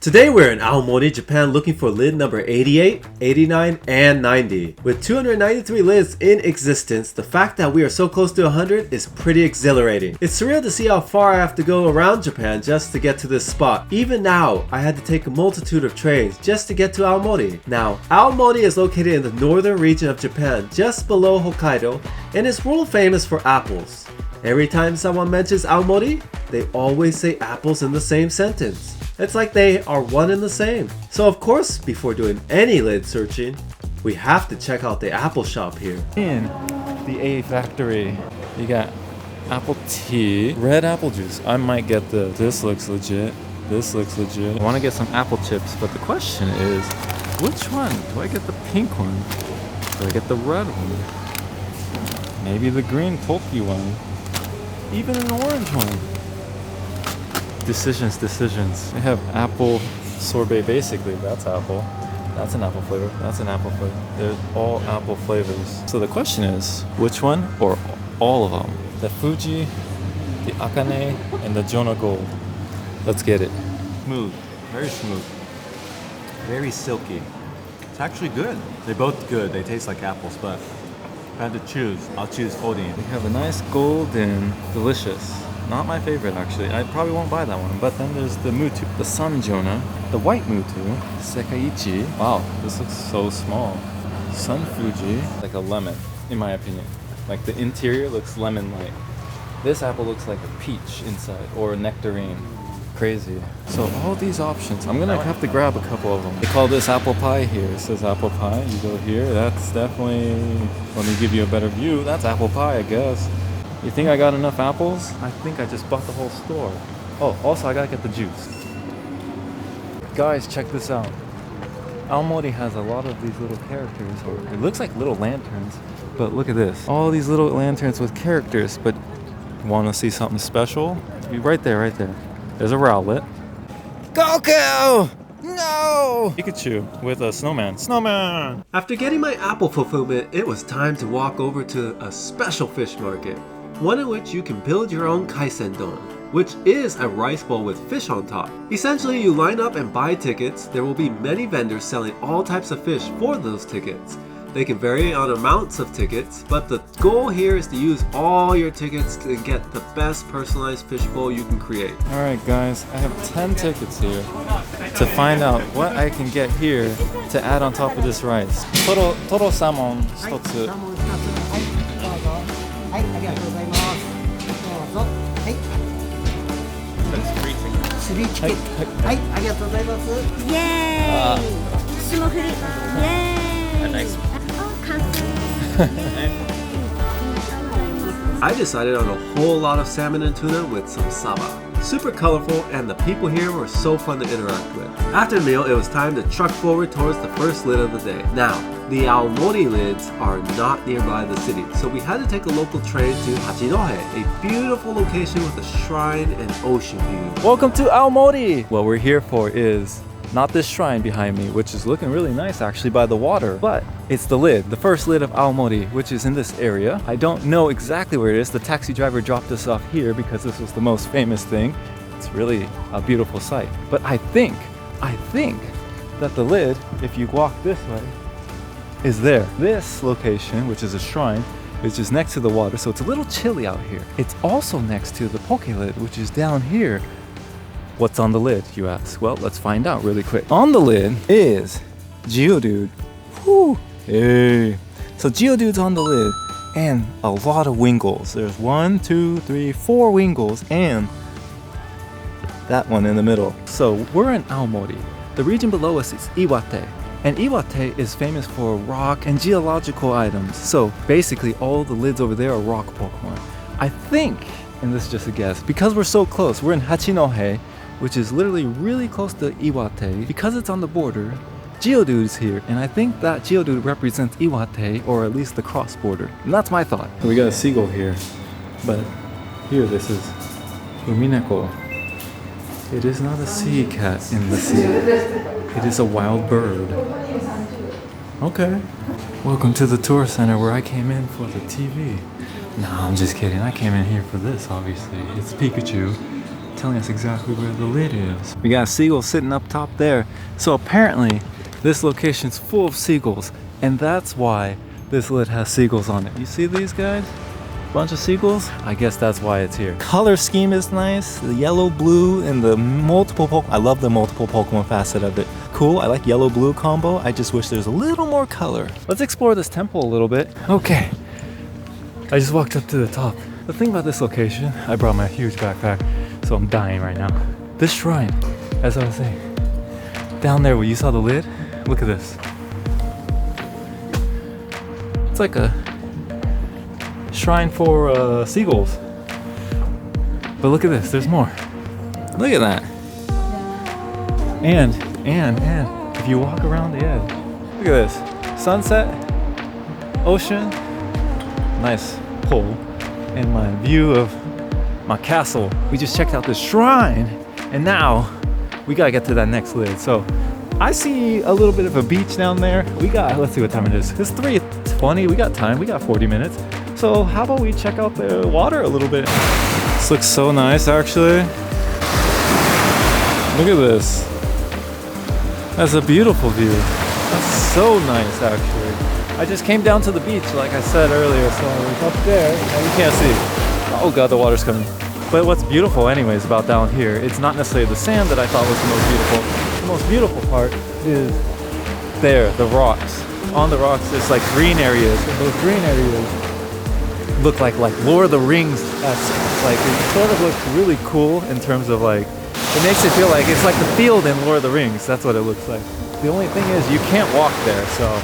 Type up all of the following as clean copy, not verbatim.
Today we're in Aomori, Japan looking for lid number 88, 89, and 90. With 293 lids in existence, the fact that we are so close to 100 is pretty exhilarating. It's surreal to see how far I have to go around Japan just to get to this spot. Even now, I had to take a multitude of trains just to get to Aomori. Now, Aomori is located in the northern region of Japan, just below Hokkaido, and is world famous for apples. Every time someone mentions Aomori, they always say apples in the same sentence. It's like they are one and the same. So of course, before doing any lid searching, we have to check out the apple shop here. In the A factory, you got apple tea, red apple juice. I might get this looks legit. This looks legit. I want to get some apple chips, but the question is, which one? Do I get the pink one? Do I get the red one? Maybe the green Poke one. Even an orange one. Decisions. They have apple sorbet basically. That's apple. That's an apple flavor. That's an apple flavor. They're all apple flavors. So the question is, which one or all of them? The Fuji, the Akane, and the Jono Gold. Let's get it. Smooth. Very smooth. Very silky. It's actually good. They're both good. They taste like apples, but if I had to choose, I'll choose Odin. We have a nice golden, delicious. Not my favorite actually. I probably won't buy that one. But then there's the Mutu, the Sun Jona, the White Mutu, Sekaiichi. Wow, this looks so small. Sun Fuji, like a lemon, in my opinion. Like the interior looks lemon-like. This apple looks like a peach inside, or a nectarine. Crazy. So all these options, I'm gonna have to grab a couple of them. They call this apple pie here. It says apple pie. You go here. That's definitely. Let me give you a better view. That's apple pie, I guess. You think I got enough apples? I think I just bought the whole store. Oh, also I gotta get the juice. Guys, check this out. Aomori has a lot of these little characters, or it looks like little lanterns, but look at this. All these little lanterns with characters, but wanna see something special? Be right there. There's a Rowlet. Goku! No! Pikachu with a snowman. After getting my apple fulfillment, it was time to walk over to a special fish market. One in which you can build your own kaisendon, which is a rice bowl with fish on top. Essentially, you line up and buy tickets. There will be many vendors selling all types of fish for those tickets. They can vary on amounts of tickets, but the goal here is to use all your tickets to get the best personalized fish bowl you can create. Alright guys, I have 10 tickets here to find out what I can get here to add on top of this rice. Toro salmon 1つ. I decided on a whole lot of salmon and tuna with some saba. Super colorful, and the people here were so fun to interact with. After the meal, it was time to truck forward towards the first lid of the day. Now, the Aomori lids are not nearby the city, so we had to take a local train to Hachinohe, a beautiful location with a shrine and ocean view. Welcome to Aomori! What we're here for is not this shrine behind me, which is looking really nice actually by the water, but it's the lid, the first lid of Aomori, which is in this area. I don't know exactly where it is. The taxi driver dropped us off here because this was the most famous thing. It's really a beautiful sight. But I think that the lid, if you walk this way, is there. This location, which is a shrine, is just next to the water, so it's a little chilly out here. It's also next to the Pokelid, which is down here. What's on the lid, you ask? Well, let's find out really quick. On the lid is Geodude. Whew. Hey. So Geodude's on the lid, and a lot of WINGULLS. There's 1, 2, 3, 4 WINGULLS, and that one in the middle. So we're in Aomori. The region below us is Iwata. And Iwata is famous for rock and geological items. So basically all the lids over there are rock Pokemon. I think, and this is just a guess, because we're so close, we're in Hachinohe, which is literally really close to Iwata. Because it's on the border, Geodude's here, and I think that Geodude represents Iwata, or at least the cross border. And that's my thought. We got a seagull here, but here this is Umineko. It is not a sea cat in the sea. It is a wild bird. Okay. Welcome to the tour center where I came in for the TV. No, I'm just kidding. I came in here for this, obviously. It's Pikachu. telling us exactly where the lid is. We got a seagull sitting up top there. So apparently this location's full of seagulls, and that's why this lid has seagulls on it. You see these guys? Bunch of seagulls? I guess that's why it's here. Color scheme is nice. The yellow, blue, and the multiple Pokemon. I love the multiple Pokemon facet of it. Cool, I like yellow-blue combo. I just wish there's a little more color. Let's explore this temple a little bit. Okay, I just walked up to the top. The thing about this location, I brought my huge backpack, so I'm dying right now. This shrine, as I was saying, down there where you saw the lid, look at this. It's like a shrine for seagulls. But look at this, there's more. Look at that. And if you walk around the edge, look at this. Sunset, ocean, nice pull, and my view of my castle. We just checked out this shrine, and now we gotta get to that next lid. So I see a little bit of a beach down there. Let's see what time it is. It's 3:20, we got time, we got 40 minutes. So how about we check out the water a little bit? This looks so nice, actually. Look at this. That's a beautiful view. That's so nice, actually. I just came down to the beach, like I said earlier, so I was up there, and you can't see. Oh God, the water's coming. But what's beautiful anyways about down here, it's not necessarily the sand that I thought was the most beautiful. The most beautiful part is there, the rocks. On the rocks, there's like green areas, and those green areas look like Lord of the Rings-esque. Like, it sort of looks really cool in terms of like, it makes it feel like it's like the field in Lord of the Rings. That's what it looks like. The only thing is you can't walk there, so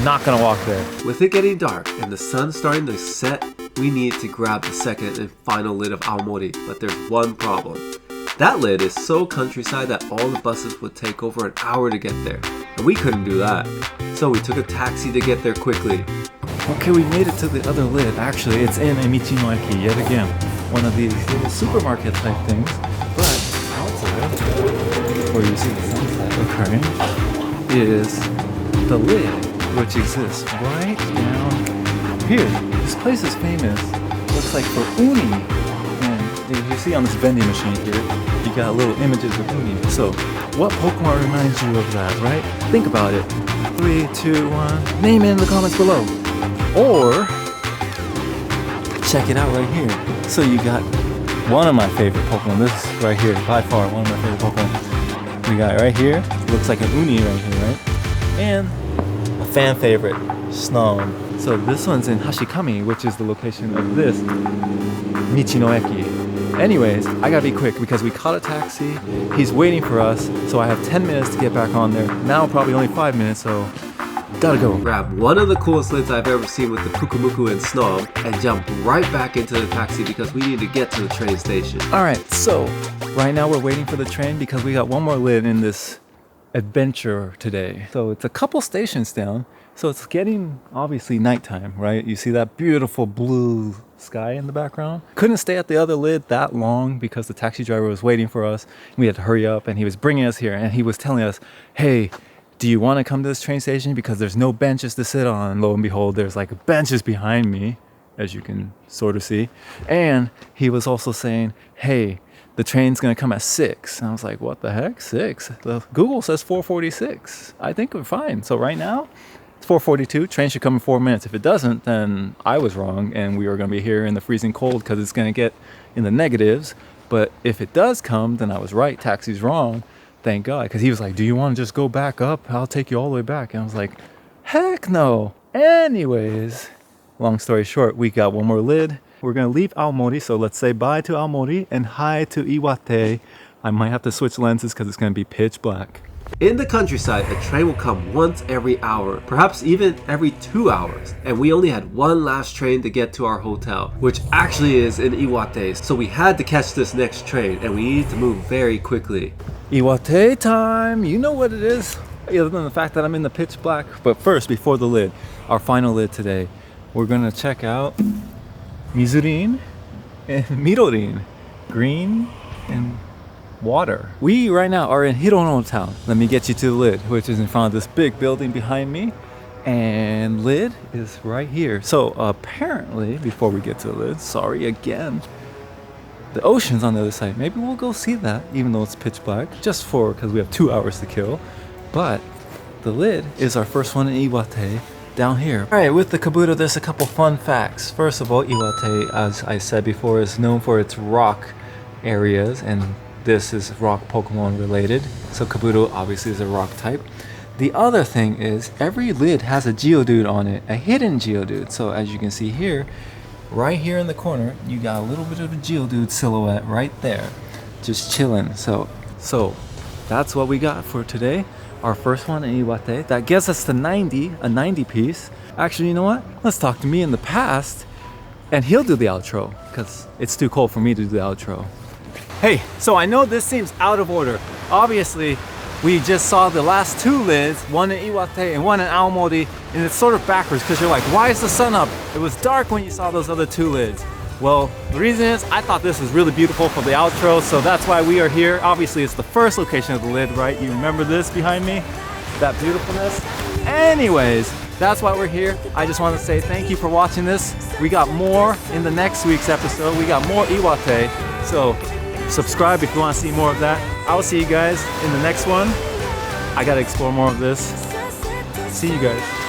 not gonna walk there. With it getting dark and the sun starting to set, we need to grab the second and final lid of Aomori, but there's one problem. That lid is so countryside that all the buses would take over an hour to get there, and we couldn't do that. So we took a taxi to get there quickly. Okay, we made it to the other lid. Actually, it's in Michinoeki yet again. One of these little supermarket type things. But outside, where you see the sunset occurring, is the lid, which exists right down here. This place is famous, looks like for uni. And as you see on this vending machine here, you got little images of uni. So, what Pokemon reminds you of that, right? Think about it. 3, 2, 1. Name it in the comments below. Or check it out right here. So you got one of my favorite Pokemon. This is right here, by far one of my favorite Pokemon. We got it right here. Looks like an uni right here, right? And a fan favorite, Snom. So this one's in Hashikami, which is the location of this Michinoeki. Anyways, I gotta be quick because we caught a taxi. He's waiting for us, so I have 10 minutes to get back on there. Now probably only 5 minutes, so gotta go. Grab one of the coolest lids I've ever seen with the Pukumuku and Snom and jump right back into the taxi because we need to get to the train station. Alright, so right now we're waiting for the train because we got one more lid in this adventure today. So it's a couple stations down, so it's getting obviously nighttime, right? You see that beautiful blue sky in the background. Couldn't stay at the other lid that long because the taxi driver was waiting for us. We had to hurry up and he was bringing us here and he was telling us, hey, do you want to come to this train station because there's no benches to sit on? And lo and behold, there's like benches behind me, as you can sort of see. And he was also saying, hey, the train's gonna come at 6. And I was like, what the heck, 6? The Google says 4:46. I think we're fine. So right now, it's 4:42. Train should come in 4 minutes. If it doesn't, then I was wrong and we were gonna be here in the freezing cold because it's gonna get in the negatives. But if it does come, then I was right. Taxi's wrong. Thank God, because he was like, do you want to just go back up? I'll take you all the way back. And I was like, heck no. Anyways, long story short, we got one more lid. We're going to leave Aomori, so let's say bye to Aomori and hi to Iwate. I might have to switch lenses because it's going to be pitch black. In the countryside, a train will come once every hour, perhaps even every 2 hours. And we only had one last train to get to our hotel, which actually is in Iwate. So we had to catch this next train and we needed to move very quickly. Iwate time! You know what it is, other than the fact that I'm in the pitch black. But first, before the lid, our final lid today, we're gonna check out Mizurin and Mirorin, green and water. We right now are in Hirono town. Let me get you to the lid, which is in front of this big building behind me. And lid is right here. So apparently, before we get to the lid, sorry again, The ocean's on the other side. Maybe we'll go see that, even though it's pitch black, just because we have 2 hours to kill. But the lid is our first one in Iwate down here. All right, with the kabuto, there's a couple fun facts. First of all, Iwate, as I said before, is known for its rock areas, and this is rock Pokemon related. So kabuto obviously is a rock type. The other thing is every lid has a Geodude on it, a hidden Geodude. So as you can see here, right here in the corner, you got a little bit of a Geodude silhouette right there, just chilling. So that's what we got for today. Our first one in Iwate. That gets us to 90, a 90 piece. Actually, you know what? Let's talk to me in the past, and he'll do the outro, because it's too cold for me to do the outro. Hey, so I know this seems out of order. Obviously, we just saw the last 2 lids, one in Iwate and one in Aomori, and it's sort of backwards because you're like, why is the sun up? It was dark when you saw those other 2 lids. Well, the reason is I thought this was really beautiful for the outro, so that's why we are here. Obviously, it's the first location of the lid, right? You remember this behind me? That beautifulness? Anyways, that's why we're here. I just want to say thank you for watching this. We got more in the next week's episode. We got more Iwate, so subscribe if you want to see more of that. I'll see you guys in the next one. I gotta explore more of this. See you guys.